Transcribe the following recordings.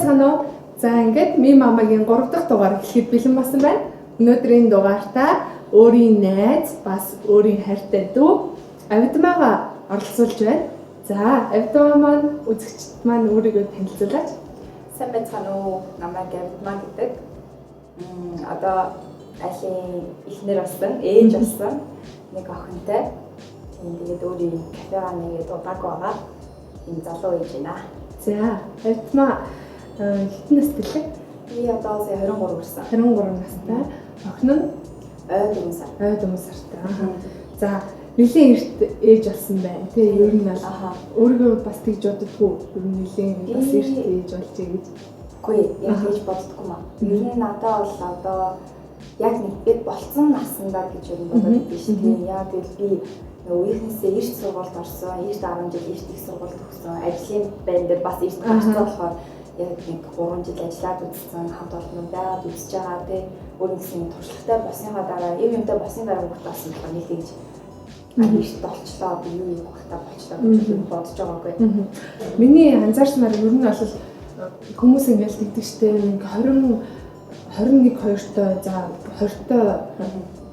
байцгаана уу? За ингээд ми мамагийн 3 дахь дугаар эхлэхэд бэлэн болсон байна. Өнөөдрийн дугаартаа өөрийн найз бас өөрийн хайртай дүү Авидмаага оролцуулж байна. За Авидмаа маань үзэгчд маань өөрийгөө танилцуулаач. Сайн байцгаана уу? Намайг Авидмаа гэдэг. Одоо айлын эхнэр болсон, ээж болсон нэг охинтой. Тэгээд өөрийн кафегаа нэгээд удааг байгаа. Энэ залуу ээж байна. За Авидмаа хитэн настай лээ? Би одоо 23 хүрсэн. 23 настай. Охин нь ойд өмнө. ойд өмнө сартай. За нэлийн эрт ээж болсон байна. Тэ ер нь бол өөрийгөө бас тэгж боддоггүй. Ер нь нэлийн бас эрт ээж болжээ гэж. Үгүй яг гэж боддоггүй маа. Ер нь надад бол одоо яг нэгдээд болцсон наснда гэж ер нь боддог биш тийм. Яа гэвэл би үеийнхнээсээ эрт сургуульд орсон, эрт 10 жил эрт их сургуульд төгссөн. Ажлын байр дээр бас эрт гарсан болохоор яг нэг 3 жил ажиллаад үзсэн, хамт олон байгаад үзэж байгаа тийм. Өөр нэгэн туршлагатай босныхаа дараа юмтай босны дараа хурдсан болохоор нэг тэгж эрт болчлоо, би юу юм хурдтай болчлоо гэж бодож байгаагүй. Миний анзаарснаар ер нь бол хүмүүс ингээл тэгдэг штэ нэг 21 2-той за 20-той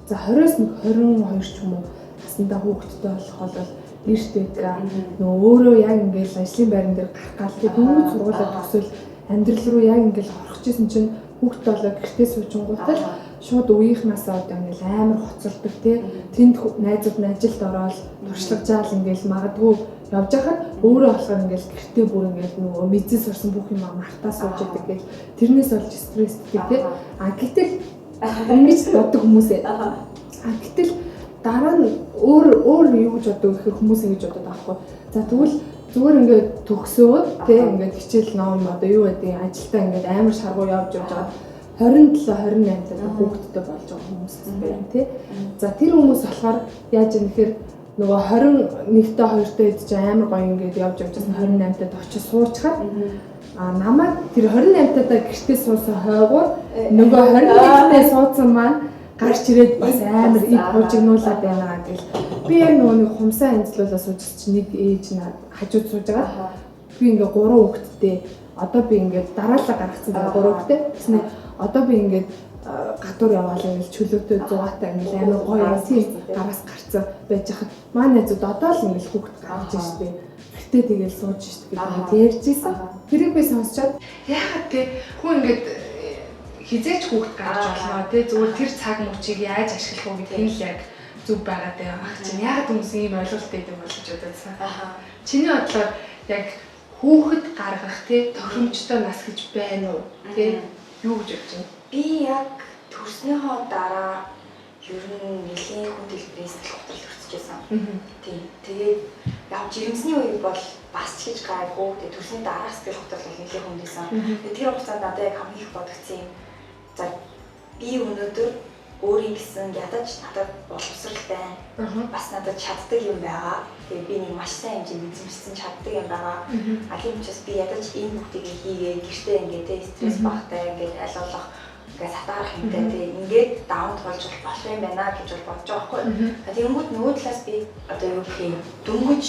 за 20-оос 22 ч юм уу насандаа хүүхэдтэй болох бол эрт байгаа. Нөгөө өөрөө яг ингээл ажлын байран дээр гарах гал дөнгөж сургуулаад төгсөөл амьдрал руу яг ингээл орох гэсэн чинь хүүхдтэй болоо гэртээ суучингуудаа шууд үеийнхнаасаа одоо ингээл амар хоцолдог тий. Тэнд найзууд нь ажилд ороод туршлагажаал ингээл магадгүй явж байхад өөрөө болохоор ингээл гэртээ бүр ингээл нөгөө мэдээс орсон бүх юм мартаа сууж идэг гэл тэрнээс болж стресстэй тий. Гэтэл ингэж боддог хүмүүсээ. Гэтэл дараа нь өөр юу гэж боддог гэхээр хүмүүс ингэж боддог аахгүй. За тэгвэл зүгээр ингээд төгсөөд тий ингээд хичээл ном одоо юу гэдэг ажилдаа ингээд амар шаргуу явж байгаа 27 28 тал хүүхэдтэй болж байгаа хүмүүс байна тий. За тэр хүмүүс болохоор яаж юм гэхээр нөгөө 21-тэй 2-тэй хэд ч амар гоё ингээд явж байсан 28-тад очиж суучгаад намайг тэр 28-таа гэртээ суусан хойгоор нөгөө 21-тэй суудсан маань гарч ирээд бас амар ид буужигнуулаад байна гэл. Би яг нөгөө нэг хумсаа анзлуулаа суучсан чинь нэг ээж над хажууд сууж байгаа. Би ингээ 3 хүүхэдтэй одоо би ингээ дараалал гаргацсан байгаа 3 хүүхэдтэй. Тэснэ одоо би ингээ гадуур яваалаа гэж чөлөөтэй 100-аатай ингээ амар гоё ясны гараас гарцсан байж хахад маань найзууд одоо л ингээ хүүхэд гарч ирж штэ. Гэтэ тэгэл сууж штэ гэж ярьжсэн. Тэрийг би сонсчоод яагаад те хүн ингээ хизээч хүүхэд гарч болно тий зүгээр тэр цаг мөчийг яаж ашиглах вэ гэдэг нь л яг зүг байгаад байгаа чинь яагаад хүмүүс ийм ойлголттой юм бол гэж бодсон. Чиний бодлоор яг хүүхэд гаргах тий тохиромжтой нас гэж байна уу тий юу гэж бодож байна? Би яг төрснөөхөө дараа ер нь нэлийн хүн дэлбэрийн сэтгэл хөдлөлт өрсөжсэн. Тийм. Тэгээд яг жирэмсний үе бол бас ч гэж гайгүй. Тэгээд төрсний дараах сэтгэл хөдлөлт бол нэлийн хүндсэн. Тэгээд тэр хугацаанд надад яг хамгийн их бодогдсон юм. За би өнөөдөр өөрийн гэсэн ядаж надад боловсрал байна. Бас надад чаддаг юм байгаа. Тэгээ би нэг маш сайн хэмжээнд эзэмшсэн чаддаг юм байгаа. Тийм учраас би ядаж энэ бүгдийг хийгээ гэртээ ингээд стресс багтай ингээд аль болох ингээд сатаарах юмтай тийм ингээд даун болж болох юм байна гэж бодож байгаа хгүй. Тэгэнгүүт нөгөө талаас би одоо юу гэх юм дөнгөж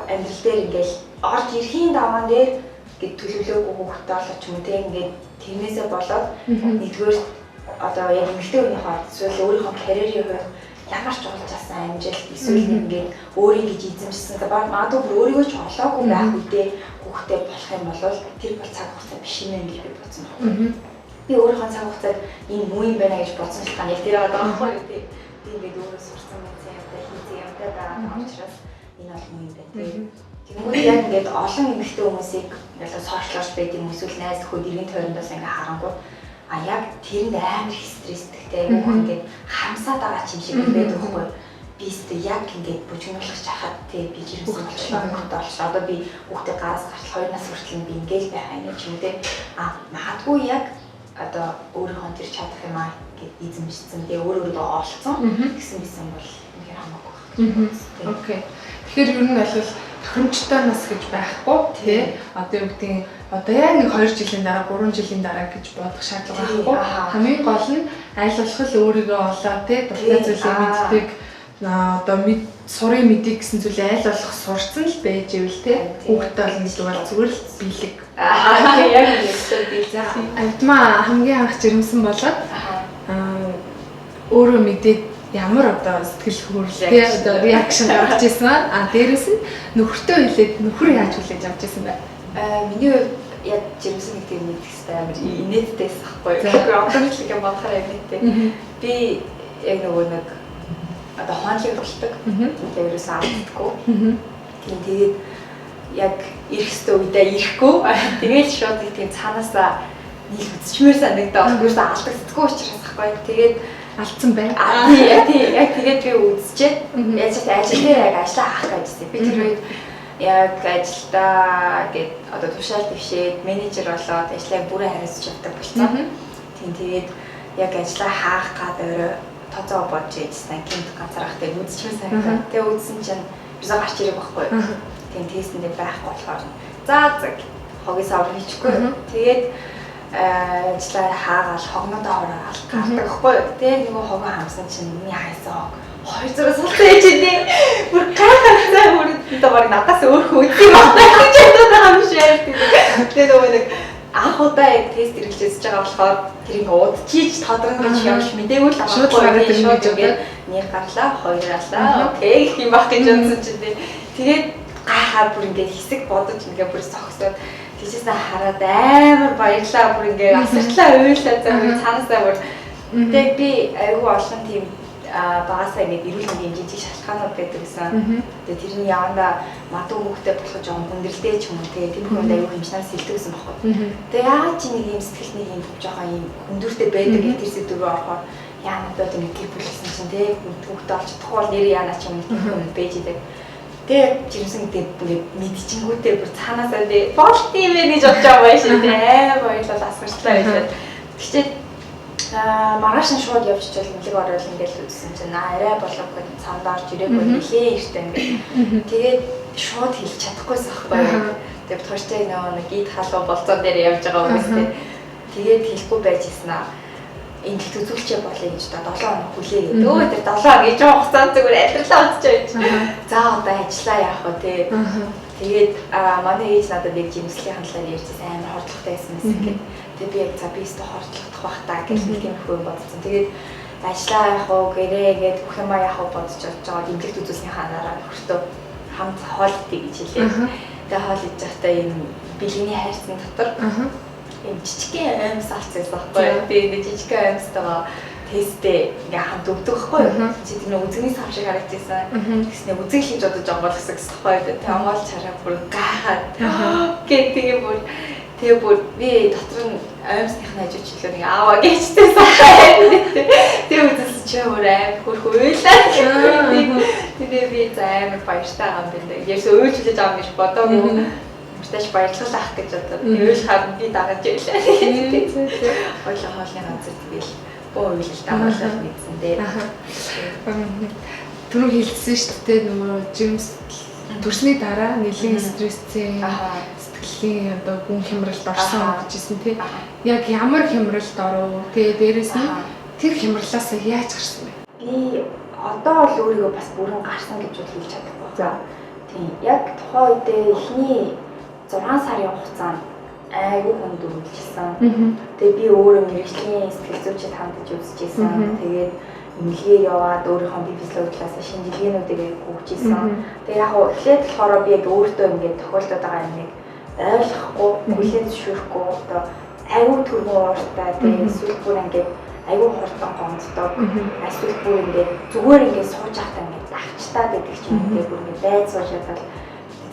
амьдрал дээр ингээд орж ирэхийн даваан дээр гэд төлөвлөөгүй хүүхдтэй болоод ч юм уу тийм ингээд тэрнээсээ болоод нэгдүгээр одоо яг эмэгтэй хүний хувьд эсвэл өөрийнхөө карьерийн хувьд ямар ч уулзсан амжилт эсвэл ингээд өөрийг гэж эзэмшсэн магадгүй бүр өөрийгөө ч олоогүй байх үедээ хүүхдтэй болох юм бол тэр бол цаг хугацаа биш юм гэж би бодсон байна. Би өөрийнхөө цаг хугацааг энэ муу юм байна гэж бодсон ч тань яг тэр байгаа байхгүй юу тийм. Би ингээд өөрөө сурсан мэдсэн юмтай хийсэн юмтай байгаа учраас энэ бол муу юм байна. Тэгмээ яг ингээд олон эмэгтэй хүмүүсийг ингээд сошиалж байд юм эсвэл найз нөхөд иргэн тойрондоос ингээд харангуй яг тэрэнд амар их стресстэй ингээд хамсаад байгаа юм шиг байдаг байхгүй. Би өөртөө яг ингээд бүжигнуулах чахад тий би жирэмсэн болчихлоо болчихлоо. Одоо би хүүхдээ гараас гарч 2 нас хүртэл би ингээд байх юм ч юм те. Магадгүй яг одоо өөрийнхөө тэр чадах юм аа гэд эзэмшсэн. Тэгээ өөрөөрөө олцсон гэсэн бисэн бол үнээр хамаагүй байна. Окей. Тэгэхээр ер нь бол тохиромжтой нас гэж байхгүй тий. Одоо юу гэдэг одоо яг нэг 2 жилийн дараа 3 жилийн дараа гэж бодох шаардлага байхгүй. Хамгийн гол нь аль болох өөрийгөө олоо тий дуртай зүйлээ мэддэг одоо сурын мэдээ гэсэн зүйл аль болох сурцсан л байж ивэл те хүүхдээ бол нэгдүгээр зүгээр л бэлэг. Яг үнэхээр би за Альтмаа хамгийн анх жирэмсэн болоод өөрөө мэдээд ямар одоо сэтгэл хөдлөлтэй одоо реакшн гаргаж ирсэн аа дээрэс нь нөхөртөө хэлээд нөхөр яаж хүлээж авч ирсэн бэ? Миний хувьд яг жирэмсэн гэдэг нь ихтэй амар инээдтэйс ахгүй. Тэгэхээр одоо нэг юм бодохоор инээдтэй. Би яг нэг одоо хоолыг болдог. Тэгээд ерөөсөө алддаггүй. Тэгээд яг ирэх ёстой үедээ ирэхгүй. Тэгээд шууд тийм цаанаасаа нийл үзчмээр санагдаад ерөөсөө алдагддаггүй учраас ахгүй. Тэгээд алдсан байна. Яг тэгээд би үзчихээ. Яаж ч ажил дээр яг ажиллаа авах гэжсэн. Би тэр үед яг ажилдаа гээд одоо тушаал твшээд менежер болоод ажлаа бүрэн хариуцж явдаг болсон. Тэгээд яг ажлаа хаах гад өөрөө тооцоо бодож ийжсэн. Гинт ганцаархтай үзчихсэн санагдаа. Тэгээд үзсэн чинь бисаа гарч ирэх байхгүй. Тэгээд тестэндээ байхгүй болохоор за хогийн савар хийчихгүй. Тэгээд ажлаа хаагаал хогнодоо ороод гардаг байхгүй. Тэгээд нөгөө хогоо хамсан чинь миний хайсан хог 200-аас суултаа ээж дээ. Бүр гайхалтай бүр доор надаас өөрөө үгүй юм байна. Чөтөд хамшаа. Тэгээд нөгөө нэг анх удаа яг тест хэрэгжиж байгаа болохоор тэрийг удчиж тодорхой гэж явж мэдээгүй л шууд гараад ирнэ гэж бодоод нэг гарлаа, хоёр галаа. Окей гэх юм баг гэж бодсон чинь тэгээд гайхаад бүр ингээд хэсэг бодож ингээд бүр согсоод тийчээсээ хараад амар баярлаа бүр ингээд асартлаа уйлаа заа цаанаасаа бүр тэгээд би айгүй олон тийм багасаа ингээд эрүүл мэндийн жижиг шалтгаанууд байдаг гэсэн. Тэгээд тэрний явандаа мадуу хүүхдэд болох жоон хүндрэлтэй ч юм уу тэгээд тийм хүн аюу хэмжнээс сэлдэг гэсэн баггүй. Тэгээд яа чи нэг юм сэтгэлний юм жоохон юм хүндүртэй байдаг гэх тэр сэдвээр орохоор яа надад нэг гэр бүл гэсэн чинь тэгээд хүүхдэд олж чадахгүй бол нэр яана ч юм тийм хүн байж идэг. Тэгээд жирэмсэн гэдэг ингээд мэдчихэнгүүтээ бүр цаанаасаа тэгээд болт юм ээ гэж бодож байгаа байшин дээ. Баярлалаа асгарчлаа гэж. Тэгчээ маргааш нь шууд явчихвал нэлэг орол ингээл үзсэн чинь арай болов гэдэг цаанд орж ирээгүй нэлээ ихтэй ингээд тэгээд шууд хэлж чадахгүйсэн байхгүй. Тэгээд тууштай нэг гид халуун болцоо дээр явж байгаа үстэй. Тэгээд хэлэхгүй байж ирсэн аа. Энд их үзүүлчээ болъё гэж та 7 хоног хүлээ гэдэг. Өө тэр 7 хоног гэж хугацаанд зүгээр амьдралаа үзчихэж байж. За одоо ажиллаа яах вэ те. Тэгээд манай ээж надад нэг жимслийн хандлаар ярьжсэн амар хордлоготой байсан гэсэн. Тэгээд би яг за би өөртөө хордлогдох бах та гэж нэг юм хөө бодсон. Тэгээд ажиллаа яах вэ гэрээ гээд бүх юм яах вэ бодож байгаа дэмжлэгт үзүүлсний ханаараа өөртөө хамт хоол идэх гэж хэлээ. Тэгээд хоол идэж байхдаа энэ бэлгэний хайрцаг дотор юм жижигхэн амьс алцсан байхгүй. Би энэ жижигхэн амьстайгаа тестээ ингээ хамт өгдөг байхгүй. Чи тэр үзэгний сав шиг харагдчихсан. Тэгснэ үзэг хийж одоо жонгол гэсэн байхгүй. Тэг онгоол чараа бүр гайхаад гэдэг бүр тэгээ бүр би дотор нь амьсных нь ажиж хэлээ нэг ааваа гэжтэй сахаа. Тэгээ үзсэн чи өөр аим хөрх уйлаа. Тэгээ би за амар баяртай байгаа юм байна. Ерөөсөө уйлж авах гэж бодоогүй. Мөртөж баярлалаа ах гэж бодоод тэгэл харин би дагаж ирлээ. Хойлоо хоолны ганцэр тэгэл боо уйлалтай болол мэдсэн дээ. Түрүү хэлсэн шүү дээ нөгөө жимс төрсний дараа нэлийн стресстэй сэтгэлийн одоо гүн хямралд орсон гэжсэн тий. Яг ямар хямралд оров? Тэгээ дээрэс нь тэр хямралаас яаж гарсан бэ? Би одоо л өөрийгөө бас бүрэн гарсан гэж хэлж чадахгүй. За тийм яг тухайн үедээ эхний 6 сарын хугацаанд айгүй хүнд үргэлжилсэн. Тэгээ би өөрөө мэрэгжлийн сэтгэл зүйчэд хандаж үзчихсэн. Тэгээд эмнэлгээ яваад өөрийнхөө бие физиологиасаа шинжилгээнүүдийг гүйцээсэн. Тэгээ яг эхлээд болохоор би яг өөртөө ингээд тохиолдоод байгаа юмыг ойлгохгүй, хүлээн зөвшөөрөхгүй одоо айгүй түргэн ууртай тэгээ эсвэл бүр ингээд айгүй хурдан гомддог. Эсвэл бүр ингээд зүгээр ингээд сууж байхдаа ингээд давчтаад байдаг ч юм уу. Бүр ингээд байд сууж ядал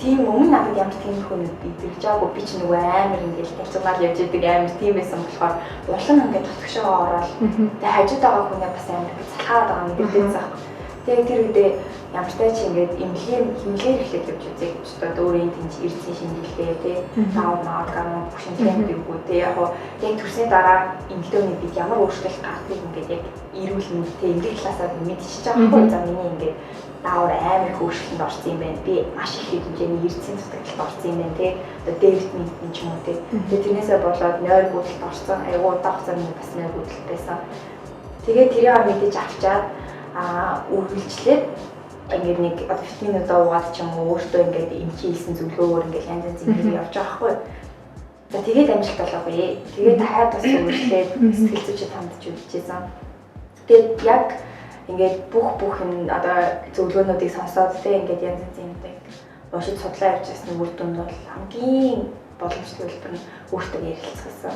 тийм өмнө надад ямар тийм хүн идэрж байгаагүй би ч нөгөө амар ингээд тавцгаал явж идэг амар тийм байсан болохоор улам ингээд тотгошоо ороод тэгээ хажууд байгаа хүнээ бас амар залхаад байгаа юм гэдэгтэй зах. Тэгээ тэр үедээ ямар ч тач ингээд хэмлэгээр эхлэх явж үзье гэж бодоод өөрийн тэнц эрдсэн шинжилгээ тий таав маа гам шинжилгээ хийгүү тий яг төрсний дараа эмгэлтөөний бид ямар өөрчлөлт гаргахыг ингээд яг эрүүл мэндтэй эмгэг талаасаа мэдчихэж байгаа байхгүй за миний ингээд даавар амар их өөрчлөлтөнд орсон юм байна. Би маш их хэмжээний эрдсэн зүтгэлд орсон юм байна тий. Одоо дэвид мэдэн ч юм уу тий. Тэгээ тэрнээсээ болоод нойр гүйдэлд орсон. Айгуу удаа хугацаанд бас нойр гүйдэлт байсан. Тэгээ тэрийг мэдэж авчаад үргэлжлээд ингээд нэг одоо витамин удаа угаад ч юм уу өөртөө ингээд эмхий хийсэн зөвлөгөөр ингээд янз янзын юм явж байгаа хгүй. За тэгээд амжилт болоогүй. Тэгээд хаад бас өөрчлөөд сэтгэл зүйчэд хандж үзчихсэн. Тэгээд яг ингээд бүх юм одоо зөвлөгөөнүүдийг сонсоод тэг ингээд янз янзын юмтай уншиж судлаа явж байсан үр дүнд бол хамгийн боломжтой хэлбэр нь өөртөө ярилцах гэсэн.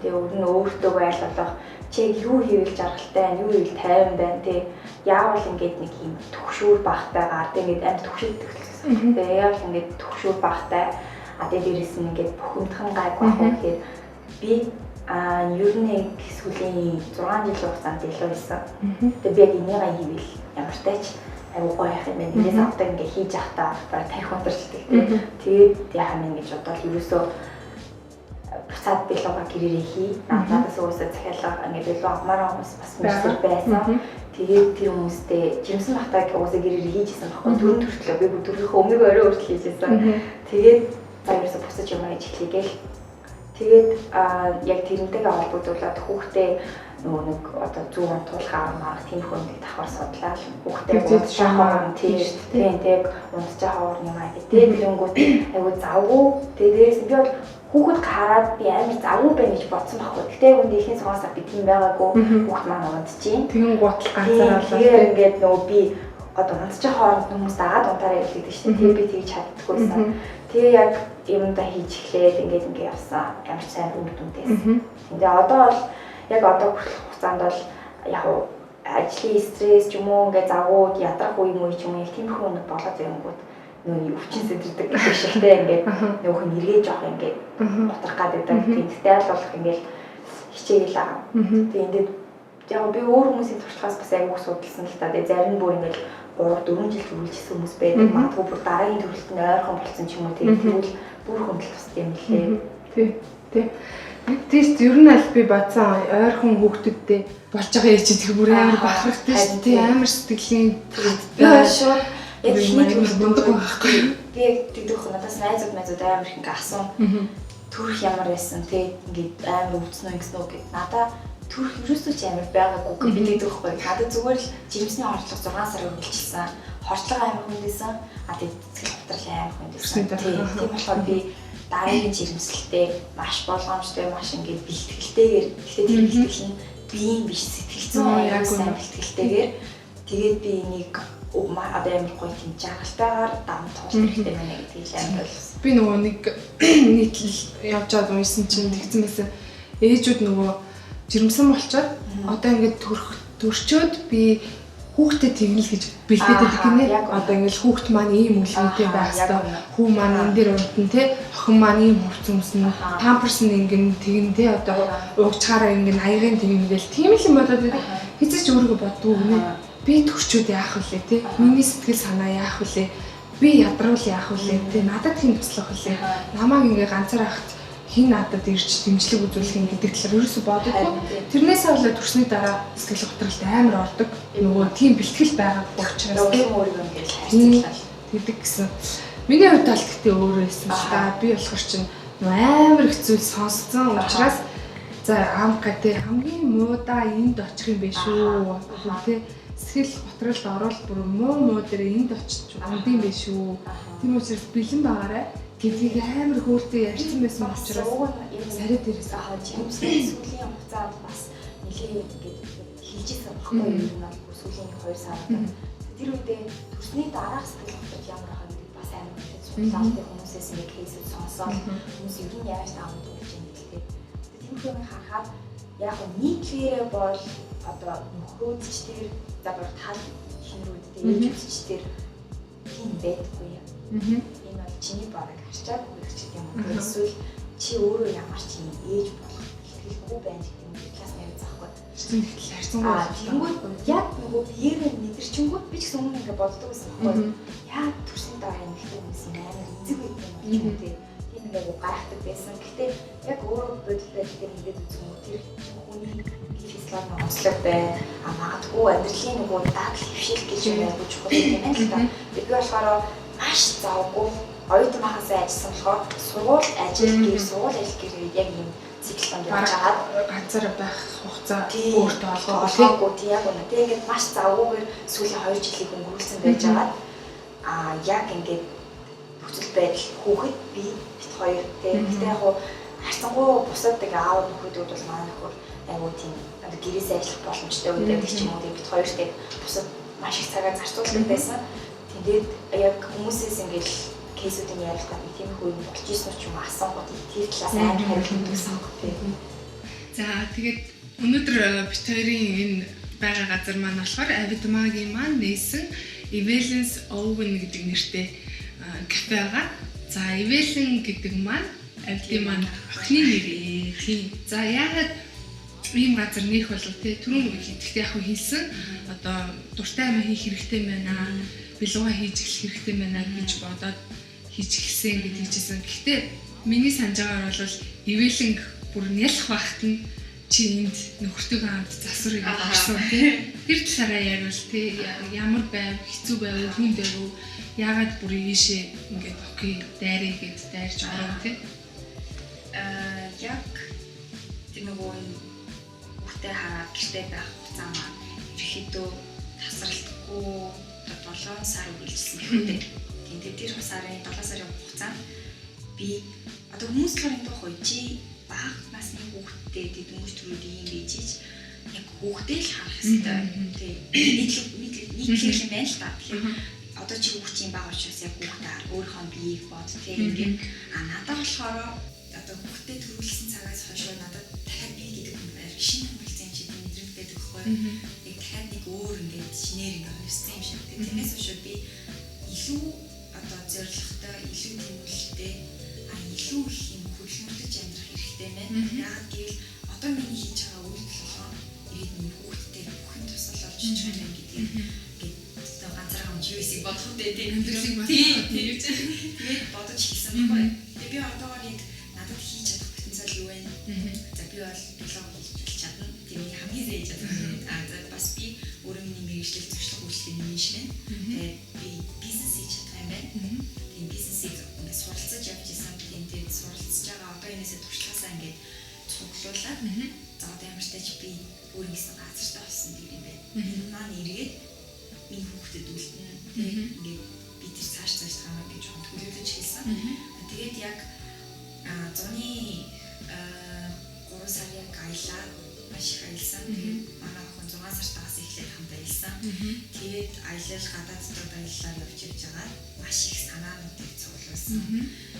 Тэгээд өөр нь өөртөө айлгуулах чи юу хийвэл жаргалтай, юу хийвэл тайван байна тий. Яавал ингээд нэг юм төгшүүр багтайгаар тэг ингээд амт төгшөлдөг гэсэн. Тэгээд яавал ингээд төгшүүр багтай тэгээд дээрээс нь ингээд бухимдхан гайг байх гэхээр би ер нь сүүлийн 6 жилийн хугацаанд илүү байсан. Тэгээд би яг энийг хийвэл ямар ч тач аюу гоё юм байна. Эндээс автаа ингээд хийж явахдаа бараг тарих унтарчдаг тийм. Тэгээд яах юм гэж бодвол ерөөсөө буцаад билууга гэрээрээ хий. Надаас уусаа захиалга ингээд илүү авмаар хүмүүс бас мэдсэр байсан. Тэгээд тэр хүмүүстэй жимсэн бахтаа уусаа гэрээрээ хийжсэн баггүй. Дөрөв төртлөө би дөрөвийнхөө өмнөг орой өөрчлөж хийжсэн. Тэгээд за ерөөсөө буцаж юм гэж хэлээгээл. Тэгээд яг тэрнтэйгээ холбогдуулаад хүүхдээ нөгөө нэг одоо 100 туулах арга тийм хүнийг давхар судлаа. Хүүхдээ шахаар тийм унтж хавар юм аа гэдэг. Тэрэнгүүт айгу завгүй. Дээрээс би бол хүүхэд хараад би амар завгүй байна гэж бодсон байхгүй. Гэтэ хүнд ихний цогоосаа би тийм байгаагүй. Хүүхд маань унтчихин. Тэгэн гутал ганцаараа тэгээд ингээд нөгөө би одоо унтж хооронд хүмүүс дагаад унтаарай гэдэг чинь тийм би тэгж чаддаггүйсэн. Тэгээ яг юмдаа хийж эхлээд ингээд явсан. Ямар сайн үр дүнтэйсэн. Тэгээ одоо бол яг одоо хүрэх хугацаанд бол яг ажлын стресс ч юм уу ингээд загууд ядрах үе юм ч юм уу тийм их нэг болоод ирэнгүүт нөө өвчин сэдвэрдэг гэх шигтэй ингээд нөөх нь эргэж авах ингээд утрах гэдэг. Тэгтээ аль болох ингээд хичээл аа. Тэгээ ингээд яг би өөр хүмүүсийн туршлагаас бас аяг судалсан л та. Тэгээ зарим нь бүр ингээд 3-4 жил үргэлжсэн хүмүүс байдаг. Магадгүй бүр дараагийн төрөлтөнд ойрхон болсон ч юм уу тэгвэл бүр хөндлөлт тустай юм лээ. Тий. Тест ер нь аль би бацаа ойрхон хүүхдүүдтэй болж байгаа яа чи тэр бүр амар бахархтай шүү дээ. Амар сэтгэлийн яа шүү. Яг ихний дүндэг байхгүй. Би яг тэгдэх надаас найзууд амар их ингээ асуун. Төрөх ямар байсан те ингээд амар өвцнөө ингэсэн үү гэд. Надаа төрөх ерөөсөө ч амар байгаагүй гэдэг байхгүй. Надад зүгээр л жирэмсний хордлого 6 сар үргэлжилсэн. Хордлого амар хүндээсэн. Тэгээд сэтгэл хөдлөл амар хүндээсэн. Тийм болохоор би дараагийн жирэмслэлтэй маш болгоомжтой маш ингээд бэлтгэлтэйгээр тэгэхээр тэр бэлтгэл нь биеийн биш сэтгэлзэн яг сайн бэлтгэлтэйгээр тэгээд би энийг одоо амар гоё тийм жаргалтайгаар даван туулах хэрэгтэй байна гэдгийг амар ойлгосон. Би нөгөө нэг нийтлэл явж байгаад уншсан чинь тэгсэн байсан. Ээжүүд нөгөө жирэмсэн болчоод одоо ингээд төрчөөд би хүүхдэд тэгнэл гэж бэлдээдэг гинэ. Одоо ингээд хүүхд маань ийм үлгэнтэй байх хэрэгтэй. Хүү маань энэ дээр унтан те охин маань ийм хувц өмснө. Памперс нь ингээд тэгнэ те одоо уугчаараа ингээд аягын тэгнэ гэл тийм л юм бодоод хэзээ ч өөрийгөө боддгоо гинэ. Би төрчөөд яах вүлээ те. Миний сэтгэл санаа яах вүлээ. Би ядравал яах вүлээ те. Надад тийм туслах вүлээ. Намайг ингээд ганцаар ахт хин надад ирж дэмжлэг үзүүлэх юм гэдэг талаар ерөөсөй бодохгүй. Тэрнээс болоод төрсний дараа сэтгэл хөдлөлт амар ордог. Нөгөө тийм бэлтгэл байгаа учраас өөрийгөө ингэж хайрлах гэдэг гэсэн. Миний хувьд бол гэхдээ өөрөө байсан л та. Би болохоор чинь амар их зүйл сонссон учраас за амка те хамгийн муудаа энд очих юм биш үү? Тэ сэтгэл готролд ороод бүр муу дээр энд очиж ундын биш үү? Тийм учраас бэлэн байгаарай. Гэдгийг амар хөөртэй ярьсан байсан учраас сарай дээрээс жирэмсний сүүлийн хугацаанд бас нэлээд ингэж хилжсэн баггүй юм байна. Сүүлийн 2 сард. Тэр үедээ төрсний дараах сэтгэл хөдлөл ямар байгаа гэдэг бас амар их судалгааны хүмүүсээс нэг кейсүүд сонсоод хүмүүс ер нь яаж таамаг болж байгаа гэдэгтэй. Тийм хүмүүс харахад яг нийтлэрээ бол одоо нөхрөөдч тэр за бүр тал хинрүүдтэй ээжүүдч тэр тийм байдаггүй юм. Энэ бол чиний бараг харчаагүй гэх юм уу? Эсвэл чи өөрөө ямар ч юм ээж болох хэрэггүй байна гэх юм класс нэр заахгүй. Сэтгэл харьцангуй. Тэнгүүд яг нөгөө биеэрээ мэдэрчингүүд би ч гэсэн өмнө ингэ боддог байсан байхгүй. Яг төрсний дараа юм ихтэй хүмүүс амар эзэг байдаг юм уу те. Тийм ингээ гайхдаг байсан. Гэхдээ яг өөрөө бодлоо тэр ингээд үзэх юм тэр хүний физиологи онцлог байна. Магадгүй амьдралын нөгөө дадал хөвшил гэж юм айгуу чухал юм байна л да. Би болохоор маш завгүй оюутан махаас ажилласан болохоор сургууль ажил гэр яг юм циклонд явж байгаа. Ганцаараа байх хугацаа өөртөө олгоогүй тий яг үнэ. Тэгээ ингээд маш завгүйгээр сүүлийн 2 жилийг өнгөрүүлсэн байж байгаа. Яг ингээд нөхцөл байдал хүүхэд би бит хоёр тэгээ яг харцангуй бусад тэгээ аав нөхөдүүд бол манай нөхөр айгуу тийм гэрээсээ ажиллах боломжтой үед ч юм уу бит хоёртэй бусад маш их цагаа зарцуулдаг байсан. Тэгээд яг хүмүүсээс ингээд кейсүүдийн ярилцлага нэг тийм хөө юм болж ирсэн ч юм уу асуугууд тэр талаас амар хариулт өгсөн тийм. За тэгээд өнөөдөр бит хоёрын энэ байгаа газар маань болохоор Авидмагийн маань нээсэн Evelyn's Oven гэдэг нэртэй кафе байгаа. За Evelyn гэдэг маань Авидын маань охины нэр ээ. Тийм. За яагаад ийм газар нээх болов те түрүүн гэхдээ яг хэлсэн одоо дуртай юм хийх хэрэгтэй байна. Билуга хийж эхлэх хэрэгтэй байна гэж бодоод хийж эхэлсэн гэж хэлжсэн. Гэхдээ миний санаж байгаагаар бол Evelyn бүр нялх багт нь чи энд нөхөртөйгөө хамт засварыг авсан тий. Тэр талаараа ярил тий. Ямар байв, хэцүү байв, хүнд байв, яагаад бүр ийшээ ингээд окей дайрыг гэж дайрч ороо тий. Яг тийм нөгөө хүүхдээ хараад гэртээ байх хугацаа маань ерөөхдөө тасралтгүй 7 сар үргэлжилсэн гэхүүтэй. Тэгээд тэр сарын 7 сарын хугацаанд би одоо хүмүүс л энэ тухай чи бага насны хүүхдтэй дэмжиж төрүүд юм бийж яг хүүхдээ л харах хэрэгтэй. Тэгээд нийтлэл юм байна л та. Тэгэхээр одоо чи хүүхдийн бага учраас яг хүүхдээ өөрийнхөө биеийг бод тэг ингээд надад болохоор одоо хүүхдээ төрүүлсэн цагаас хойш надад дахиад би гэдэг юм байна. Шинэ хэмжээний чи мэдрэмж байдаг хгүй. Яг дахиад нэг өөр ингээд шинээр ингээд хувьсан юм шиг. Тэрнээс хойш би илүү одоо зоригтой, илүү тэмүүлэлтэй илүү их юм хөлшөмтөж амьдрах хэрэгтэй байна. Яагаад гэвэл одоо миний хийж байгаа үйлдэл болгоо ирээд миний хүүхдтэй бүхэн тусал болж байгаа юм гэдэг. Ингээд ганцаараа юусыг бодох үү тийм гэж тэгээд бодож хэлсэн байхгүй. Тэгээд би одоогоор яг надад хийж чадах потенциал юу вэ? За би бол блог хийж чадна. Тэгээд хамгийн зээж чадна. За бас би өөрөө миний мэргэжил зөвшлөх үйлчлэгийн нэг шиг байна. Тэгээд би бизнес хийж чадах юм байна. Тэгээд бизнесийг ингээд суралцаж явж исэн. Тэгээд суралцж байгаа одоо энэсээ туршлагаасаа ингээд цуглуулад за одоо ямар ч тач би өөр нэгэн газартай болсон гэдэг юм байна. Энэ маань эргээд миний хүүхдэд үлдэн ингээд би тэр цааш таамаг гэж төлөвлөж хэлсэн. Тэгээд яг зуны 3 сарын аялаа маш их аялсан. Тэгээд манай охин 6 сартаас эхлээд хамт аялсан. Тэгээд аялал гадаад дотор аяллаар явж явж байгаа маш их санаануудыг цуглуулсан.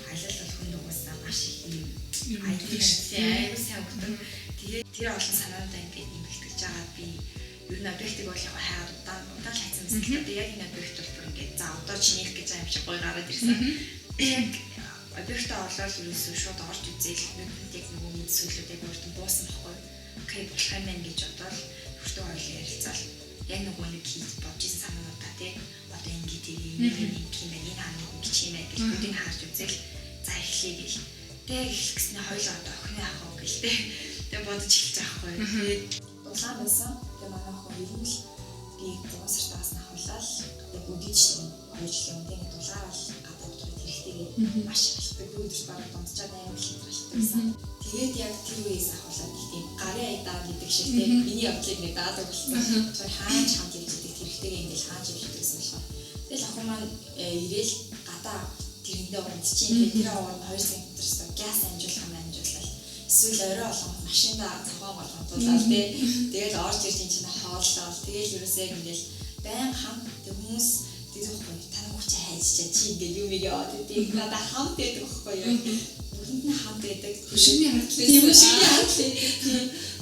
Аялал бол хүн дуусаа маш их юм аюу сайн өгдөг. Тэгээд тэр олон санаандаа ингээд нэмэгдэж байгаа би ер нь объектыг бол яг хайгаад удаан хайцсан байсан. Тэгээд яг энэ объект бол ингээд за одоо чинийх гэж юм шиг гоё гараад ирсэн. Яг объектаа олоод ерөөсөө шууд орж үзээл нүдэнд яг нөгөө мэд сүлүүдийг өөртөө буусан байхгүй. Окей болох юм байна гэж бодоод өөртөө ойлоо ярилцаал. Яг нөгөө нэг хийж бодож исэн санаануудаа тий одоо ингээд тийм юм байна энэ хаана гэж юм бэ гэж бүгдийг харж үзээл за эхлэе гэж. Тэгээд эхлэх гэснээр хоёлоо одоо охины ах уу гэж тий. Тэгээд бодож эхэлж байгаа байхгүй. Тэгээд дулаан байсан. Тэгээд манай охин ер нь л би 3 сартаас нь ахуулаад яг үдиж хоёр жилийн өмнө ингээд дулаарал гадаад төрөд хэрэгтэйгээ маш ихтэй өдөр бараг дунджаад амар их талтай. Тэгээд яг тэр үеэс ахуулаад тийм гарын айдаа гэдэг шиг тийм миний явдлыг нэг даадаг болсон. Тэр хаач хамт явж идэг хэрэгтэйгээ ингээд хаач явж идэгсэн болохоор. Тэгэл охин маань ирээл гадаа тэрэндээ унтчихин. Тэр аваад 2 см газ амжуулах юм амжуулаад эсвэл орой болгох машинда зохион болгоодуулаад тэгэл орж ирж ин чинь хооллоо. Тэгэл ерөөсөө ингээл байн хамт хүмүүс тэрхгүй тань хүч хайчаа чи ингээд юм яа гэдэг надад хамт байдаг байхгүй юу. Бүгд нь хамт байдаг. Хөшгөний хартлаа.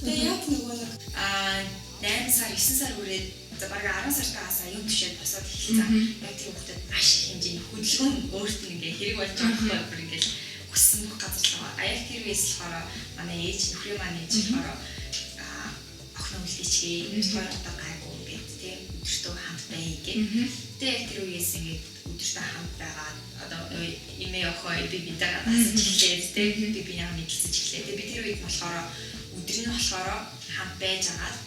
Тэгээ яг нөгөө нэг 8 сар 9 сар хүрээд за бараг 10 сартаас аюун тушаад босоод эхэлсэн. Яг тийм хүмүүсд маш их хэмжээний хөдөлгөөн өөрт нь ингээ хэрэг болж байгаа байхгүй бүр ингээл хүссэн бүх газар руу аяг тэр үеэс болохоор манай ээж нөхрөө манай ээж болохоор охин үлдээчгээ хоёр удаа гайгүй ингээд тийм өдөртөө хамт байе гэх. Тэгээ яг тэр үеэс ингээд өдөртөө хамт байгаа одоо имээ охоо би бидэгаа дасаж эхлээд тийм би яг мэдэлцэж эхлэв. Тэгээ би тэр үед болохоор өдөр нь болохоор хамт байж агаад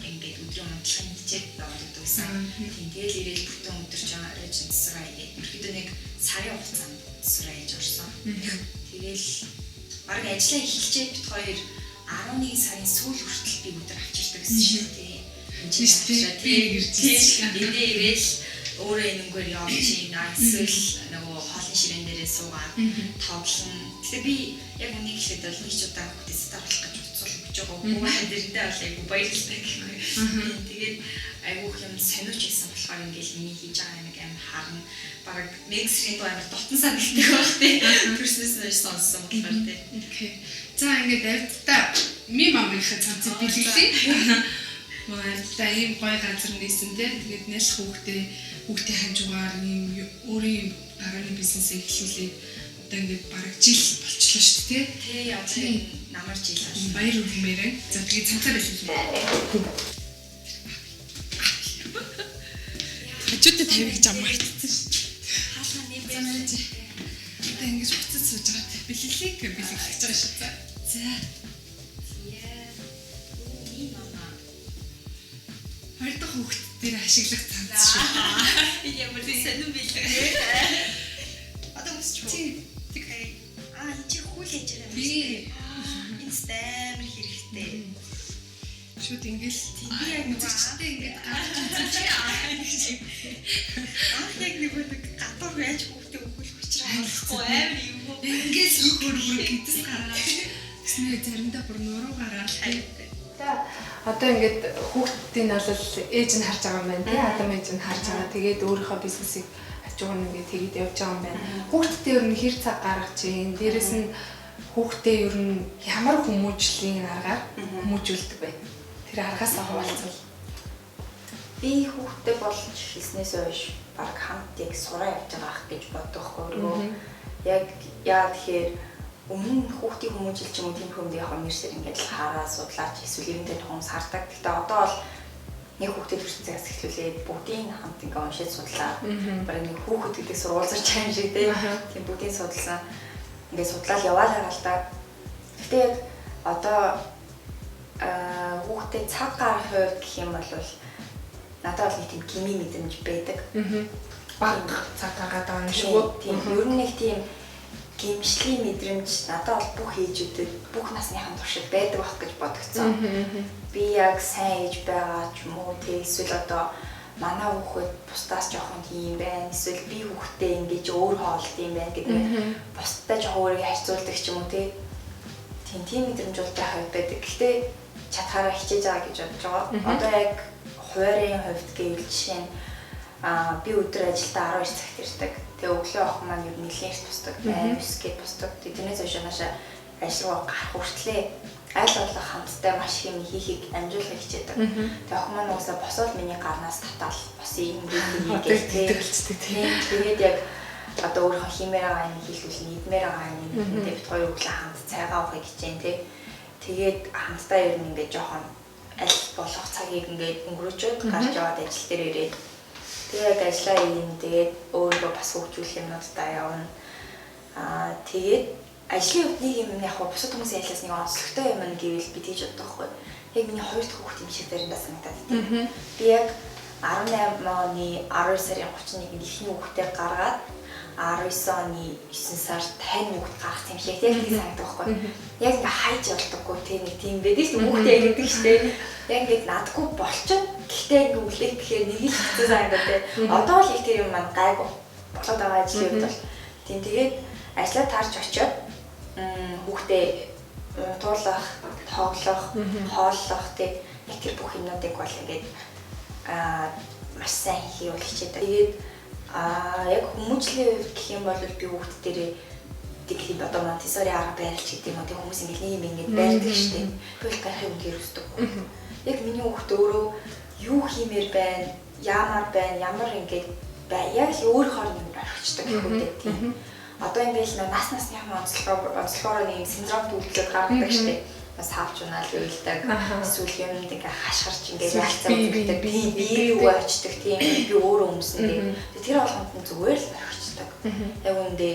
ингээд өдрийн унтлагын хичээл явуулдаг байсан. Тийм тэгэл ирээл бүтэн өдөр ч орой ч тасраа игээд ерөөдөө нэг сарын хугацаанд тасраа хийж орсон. Тэгэл баг ажиллаа эхэлчээд бит хоёр 11 сарын сүүл хүртэл би өдөр авчирдаг гэсэн шүү дээ. Би ирчихсэн. Эндээ ирээл өөрөө энэнгээр явж эсвэл нөгөө хоолны ширээн дээрээ суугаад тоглоно. Тэгээ би яг үнийг хэлээд бол нэг ч удаа хүүхдээс тавлах гэж утсуул өгч байгаа. Хүүхэн дэрэндээ бол айгу баярлалтай гэхгүй. Тэгээд айгуух юм сониуч хийсэн болохоор ингээл миний хийж байгаа юм аим харна. Бараг мексрийн дуу амар дотн санагддаг байх тий. Төрснөөс нь сонссон болохоор тий. Окей. За ингээд авдаа ми мамынхаа цамцыг бэлгэлээ. Та ийм гоё газар нээсэн тий. Тэгээд нэш хүүхдээ хажуугаар ийм өөрийн гарааны бизнесээ эхлүүлээд одоо ингээд бараг жил болчихлоо шүү дээ тий. Одоо намар жил байна. Баяр хүрмээрээ. За тэгээд цамцаар хэлээ. Хажуудаа тавих гэж ам мартсан шүү дээ. Хаалга нэмээд одоо ингэж буцаж сууж байгаа. Бэлгэлийг бэлгэлж байгаа шүү дээ. За. Хоёр дахь хүүхэд дээр ашиглах цанц шүү. Ямар сонирн бэлээ. Одоо үсч. Тэг. Энэ чи хүл хийж байгаа юм. Би энэ стамер хэрэгтэй. шууд ингээл би яг үзэгчтэй ингээд яг нэг гадуур байж хүүхдээ өгөх учраас амар юм. Ингээс бүр гидс гараад гэснээр заримдаа бүр нуруу гараад одоо ингээд хүүхдийн бол ээж нь харж байгаа юм байна тий адам ээж нь харж байгаа. Тэгээд өөрийнхөө бизнесийг хажуугаар ингээд тэгээд явж байгаа юм байна. Хүүхдтэй ер нь хэр цаг гаргаж чинь дээрэс нь хүүхдээ ер нь ямар хүмүүжлийн аргаар хүмүүжүүлдэг байна. Тэр аргаасаа хуваалцвал би хүүхдээ болж хэлснээс хойш баг хамт яг сураа явж байгаа ах гэж боддог байхгүй юу. Яг яа тэгэхээр өмнө хүүхдийн хүмүүжил ч юм уу тийм хүмүүс яг нэрсээр ингээд хараа судлаач эсвэл юмтай хүмүүс хардаг. Гэхдээ одоо бол нэг хүүхдэд төрсэн цагаас эхлүүлээд бүгдийн хамт ингээд уншиж судлаа. Бараг нэг хүүхэд гэдэг сурвалжирч байгаа юм шиг тийм бүгдийн судалсан. Ингээд судлаад яваалаа л да. Гэхдээ яг одоо хүүхдэд цаг гаргах хувьд гэх юм бол надад бол нэг тийм гими мэдрэмж байдаг. Баг цаг гаргаад байгаа юм шиг үү? Тийм ер нь нэг тийм гимшлийн мэдрэмж надад бол бүх ээжүүдэд бүх насныхан туршид байдаг байх гэж бодогцсон. Би яг сайн ээж байгаа ч юм уу тий эсвэл одоо манай хүүхэд бусдаас жоохон тийм байна. Эсвэл би хүүхдээ ингэж өөр хоолт юм байна гэдэг нь бусдад жоохон өөрийгөө харьцуулдаг ч юм уу тий. Тийм мэдрэмж бол байдаг. Гэхдээ чадхаараа хичээж байгаа гэж бодож байгаа. Одоо яг хуваарийн хувьд гэвэл жишээ нь би өдөр ажилдаа 12 цагт ирдэг. Тэгээ өглөө охин маань юу нэлийн эрт босдог, 8-9 гээд босдог. Тэрнээс хойш наашаа ажил руу гарах хүртлээ аль болох хамтдаа маш их юм хийхийг амжуулах хичээдэг. Тэгээ охин маань уусаа босоод миний гарнаас татаал босъё ингээд хэлцдэг тийм. Тэгээд яг одоо өөрийнхөө хиймээр байгаа юм хийлгүүл нийтмээр байгаа юм ингээд бит хоёр өглөө хамт цайгаа уух гэж чинь тий. Тэгээд хамтдаа ер нь ингээд жоохон аль болох цагийг ингээд өнгөрөөчөөд гарч яваад ажил дээр ирээд тэгээд ажиллаа юм тэгээд өөрөө бас хөгжүүлэх юмнуудаа явна. Тэгээд ажлын хувьд нэг юм яг бусад хүмүүсийн ажлаас нэг онцлогтой юм гэвэл би тийж боддог байхгүй. Яг миний хоёр дахь хүүхд юм шиг заримдаа санагдаад тийм. Би яг 18 оны 12 сарын 31-нд ихний хүүхдээ гаргаад 19 оны 9 сард тань хүүхд гарах юм шиг тийм санагддаг байхгүй. Яг ингээ хайж болдоггүй тийм нэг тийм байдаг шүү хүүхдээ гэдэг штеп. Яг ингээд надгүй болчихно. Гэхдээ ингээ үлээх гэхээр нэг л хэцүү санагдаад тийм. Одоо л их тэр юм маань гайгүй болоод байгаа ажлын үед бол тийм тэгээд ажлаа таарч очиод хүүхдээ туулах, тоглох, хооллох тийм нэг тэр бүх юмнуудыг бол ингээд маш сайн хийх бол хичээдэг. Тэгээд яг хүмүүжлийн хувьд гэх юм бол би хүүхд дээрээ тийм одоо Монтессори арга байрлч гэдэг юм уу тийм хүмүүс ингээд нэг юм ингээд байрдаг шүү дээ. Тэгвэл гарахыг үнээр үздэг. Яг миний хүүхд өөрөө юу хиймээр байна, яамаар байна, ямар ингээд яг л өөрөөр нь орхичдаг хүүхдээ тийм. Одоо ингээд нас насныхаа онцлогоор нэг синдром төвлөлөд гаргадаг шүү дээ. Бас хавч унаал уйлдаг, эсвэл юмд ингээ хашгирч ингээ яалцаа үздэг, би юу очдөг тийм би өөрөө өмснөдөө. Тэр болгонд нь зүгээр л орхичдаг. Яг үндэ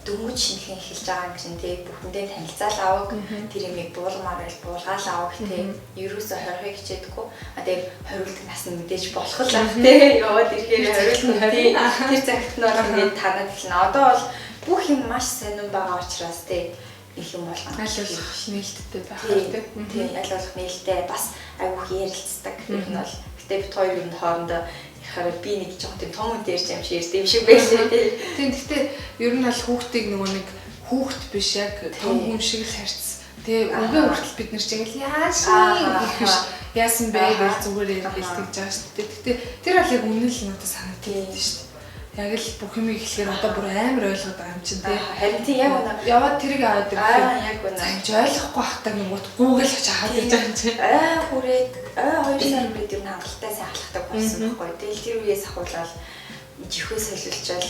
дөнгөж шинжилгээ эхэлж байгаа гэсэн тийм бүхэндээ танилцаал авах, тэр юмыг буулгамаар байл буулгаал авах тийм ерөөсө хорхыг хичээдэггүй. Тэгээд хориулдаг нас нь мэдээж болох л ах тийм яваад ирэхээр хориулдаг тийм тэр цагт нь бол ингээ танаад эхэлнэ. Одоо бол бүх юм маш сонирн байгаа учраас тийм их юм болгоно. Аль болох нээлттэй байх Тийм аль болох нээлттэй бас айгүйх ярилцдаг. Ер нь бол гэтээ бид хоёр юм хоорондоо ярихаар би нэг жоо тийм том үн дээр юм шиг ярьд юм шиг байлээ тийм. Гэхдээ ер нь бол хүүхдийг нөгөө нэг хүүхд биш яг том хүн шиг л харьц. Тэгээ үгээ хүртэл бид нар чигээр яаж гэх биш яасан бэ гэж зүгээр бэлтгэж байгаа шүү дээ. Гэхдээ тэр бол яг үнэн л надад санагддаг шүү дээ. Яг л бүх юм ихлээр одоо бүр амар ойлгоод байгаа юм чинь тий. Харин тий яг үнэ. Яваад тэрийг аваад яг үнэ. Замж ойлгохгүй хахтаа нөгөө Google хийж аваад гэж байгаа юм чинь. Хүрээд 2 сар бид юм хангалттай сайн халахдаг болсон байхгүй. Тэгэл тэр үеэс ахуулаад жихөө солилцол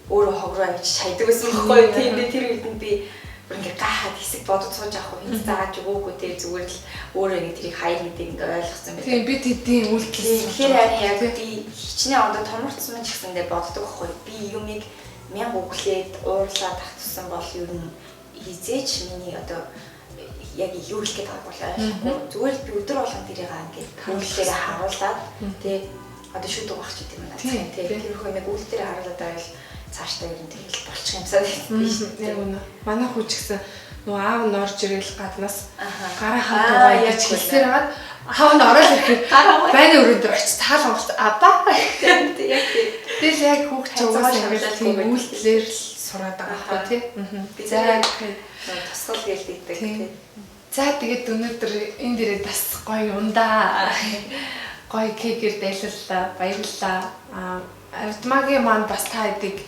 өөрөө хог руу авчиж хайдаг байсан байхгүй. Тийм тэр үед нь би ингээ гахаад хэсэг бодож сууж авах юм зааж өгөөгүй тий зүгээр л өөрөө ингээ тэрийг хаяг гэдэг ингээ ойлгосон байх. Тийм бид хэдийн үйлдэл. Тэгэхээр яг би хичнээн одоо томорцсон ч гэсэндээ боддог байхгүй. Би юмыг 1000 өглөөд уурлаад тахсан бол ер нь хизээч миний одоо яг юу хэлэх гээд байгааг бол ойлгохгүй. Зүгээр л би өдөр болгон тэрийг ингээ үйлдэлээр харуулад тий одоо шүдэг багч гэдэг юм байна. Тий тэр их юм үйлдэлээр харуулад байвал цаашдаа ер нь тэгэл болчих юмсаа биш. Яг үнэ. Манай хүүч гэсэн нөгөө аав нь орж ирэл гаднаас гараа хатгаа яаж хэлсээр хагаад аав нь ороод ирэхэд байны өрөөнд очиж таал онголт абаа. Яг тий. Тэгэл яг хүүхд ч угаасаа ингээл тийм үйлдэлээр л сураад байгаа байхгүй тий. За тусгал гэлдэгдэг тий. За тэгээд өнөөдөр энэ дээрээ бас гоё ундаа. Гоё кекээр дайлаллаа, баярлалаа. Автомагийн маань бас та хэдийг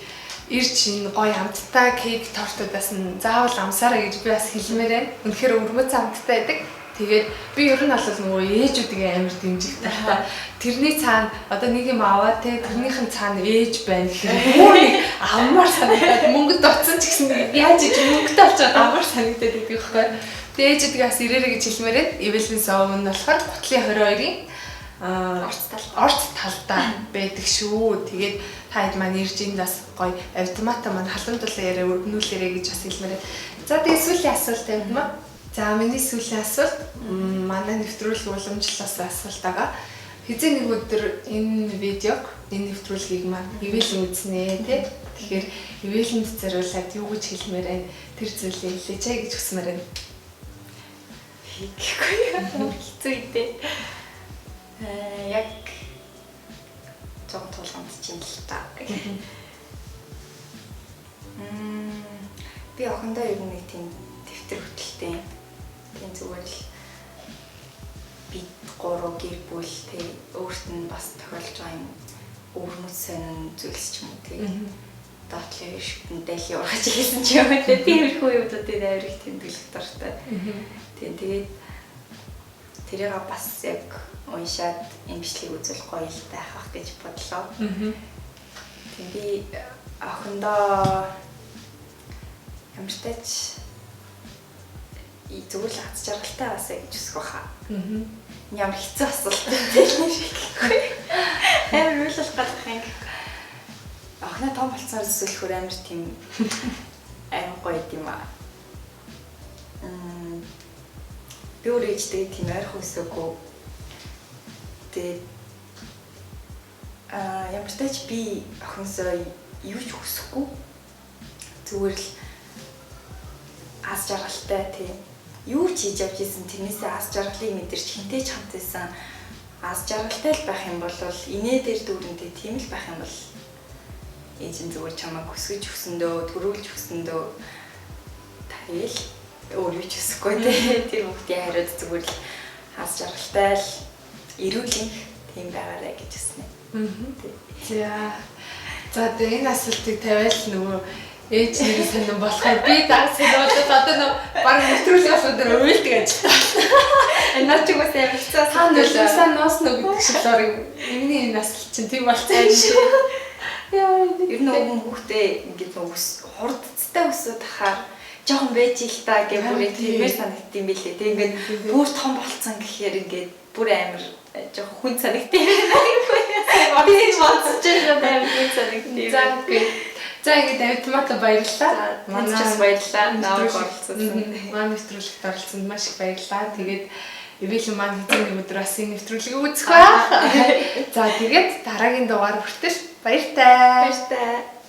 ирж энэ гоё амттай кек тортуудаас нь заавал амсаарай гэж би бас хэлмээр байна. Үнэхээр өрмөц амттай байдаг. Тэгээд би ер нь бол нөгөө ээжүүдийн амар дэмжих талтай. Тэрний цаана одоо нэг юм аваад те тэрнийхэн цаана ээж байна гэхээр амар санагдаад мөнгөд оцсон ч гэсэн яаж иж мөнгөд олцоод амар санагдаад байдаг байхгүй. Тэгээд ээжүүдийг бас ирээрэй гэж хэлмээр байна. Evelyn Sov нь болохоор Гутлын 22-ийн орц талдаа байдаг шүү. Тэгээд та хэд маань ирж энд бас гоё автомата маань халамжлалаа яриа өргөнүүлээрэй гэж бас хэлмээр байна. За тэгээд сүүлийн асуулт тавьд маа. За миний сүүлийн асуулт манай нэвтрүүлэг уламжлалаас асуулт байгаа. Хизээ нэг өдөр энэ видеог, энэ нэвтрүүлгийг маань Evelyn үзнэ тий. Тэгэхээр Evelyn-д зориулаад юу гэж хэлмээр байна? Тэр зүйлийг хэлээч гэж хүсмээр байна. Хэцүү идэ. Яг зог тулгамд чинь л та. Би охиндоо ер нь нэг тийм дэвтэр хөтөлтэй. Тийм зүгээр л бид 3 гэр бүл тий өөрт нь бас тохиолж байгаа юм өвөрмөц сонин зүйлс ч юм уу тий. Доотлын шигтэн дэлхий ургаж хэлсэн ч юм уу тий. Тиймэрхүү юмнуудыг амар их тэмдэглэх дуртай. Тэгээд тэрийг бас яг уншаад энэ бичлэгийг үзэл гоё л байх гэж бодлоо. Тийм би охиндоо ямарч зүгээр л аз жаргалтай басаа гэж хүсэх баха. Ямар хэцүү асуулт тийм шиг. Амар үйлчлэх гадах юм. Охиноо том болцоор зөвлөхөр амар тийм амар гоё юм аа. Би өөрөө ичдэг тийм ойрхон өсөөгүй. Тэгээд ямар ч тач би охинсоо юу ч хүсэхгүй. Зүгээр л аз жаргалтай тийм юу ч хийж явж исэн тэрнээсээ аз жаргалыг мэдэрч хинтэй ч хамт байсан аз жаргалтай л байх юм бол инээ дээр дүүрэнтэй тийм л байх юм бол ээж нь зүгээр чамайг хүсгэж өгсөндөө төрүүлж өгсөндөө тайл өөр юу ч хүсэхгүй тийм хүүхдийн хариуд зүгээр л аз жаргалтай л эрүүл тийм байгаарай гэж хэлсэн юм. За тэгээ энэ асуултыг тавиал нөгөө ээж нэг сонирн болохоор би даас хэлээд одоо нөө баг нэвтрүүлэх асуудал уйлдаг ажиллаа. Наач юу гэсэн юм хэцүү та нөлөөсөө ноосно гэдэг шиг лор юмний энэ асуулт чинь тийм болцсон юм шиг. Яа ер нь хүүхдээ ингээд нөгөө хурдцтай өсөд тахаар жоохон байж л та гэх бүрээ тиймэр санагдсан юм билээ. Тэг ингээд бүр том болцсон гэхээр ингээд бүр амар жоохон хүн санагдсан. Би бодсож байгаа амар хүн санагдсан. За ингээд автоматла баярлалаа. Манайс баярлалаа. Наваг оролцсон. Манай нэвтрүүлэгт оролцсонд маш их баярлалаа. Тэгээд Evelyn маань хэзээ нэг өдөр бас энэ нэвтрүүлгийг үзэх байх. За тэгээд дараагийн дугаар хүртэл баяртай. Баяртай.